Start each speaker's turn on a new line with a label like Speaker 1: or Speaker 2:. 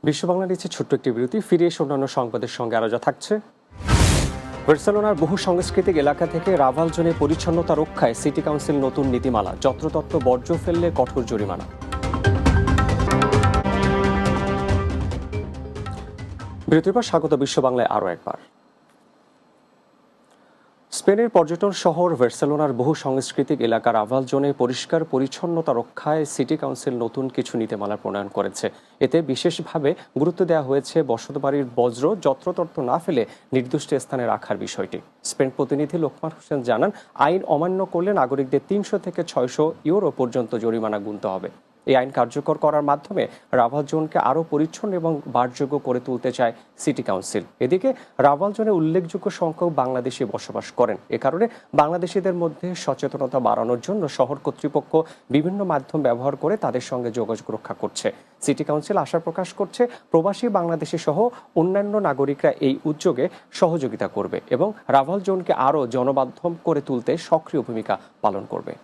Speaker 1: বিশ্ব বাংলা নিচ্ছে ছোট্ট একটি বিরতি, ফিরে এসে অন্যান্য সংবাদের সঙ্গে আলোচনা থাকছে। বার্সেলোনার বহু সাংস্কৃতিক এলাকা থেকে রাভাল জোনে পরিচ্ছন্নতা রক্ষায় সিটি কাউন্সিল নতুন নীতিমালা, যত্রতত্র বর্জ্য ফেললে কঠোর জরিমানা। বিরতির পর স্বাগত বিশ্ব বাংলায় আরও একবার। স্পেনের পর্যটন শহর বার্সেলোনার বহু সাংস্কৃতিক এলাকার রাভাল জোনে পরিষ্কার পরিচ্ছন্নতা রক্ষায় সিটি কাউন্সিল নতুন কিছু নীতিমালা প্রণয়ন করেছে। এতে বিশেষভাবে গুরুত্ব দেওয়া হয়েছে বসতবাড়ির বজ্র যত্রতত্র না ফেলে নির্দিষ্ট স্থানে রাখার বিষয়টি। স্পেন প্রতিনিধি লোকমান হোসেন জানান, আইন অমান্য করলে নাগরিকদের ৩০০ থেকে ৬০০ ইউরো পর্যন্ত জরিমানা গুনতে হবে। এই আইন কার্যকর করার মাধ্যমে রাভাল জোনকে আরও পরিচ্ছন্ন এবং বাসযোগ্য করে তুলতে চায় সিটি কাউন্সিল। এদিকে রাভাল জোনে উল্লেখযোগ্য সংখ্যক বাংলাদেশি বসবাস করেন। এ কারণে বাংলাদেশিদের মধ্যে সচেতনতা বাড়ানোর জন্য শহর কর্তৃপক্ষ বিভিন্ন মাধ্যম ব্যবহার করে তাদের সঙ্গে যোগাযোগ রক্ষা করছে। সিটি কাউন্সিল আশা প্রকাশ করছে, প্রবাসী বাংলাদেশি সহ অন্যান্য নাগরিকরা এই উদ্যোগে সহযোগিতা করবে এবং রাভাল জোনকে আরও জনবান্ধব করে তুলতে সক্রিয় ভূমিকা পালন করবে।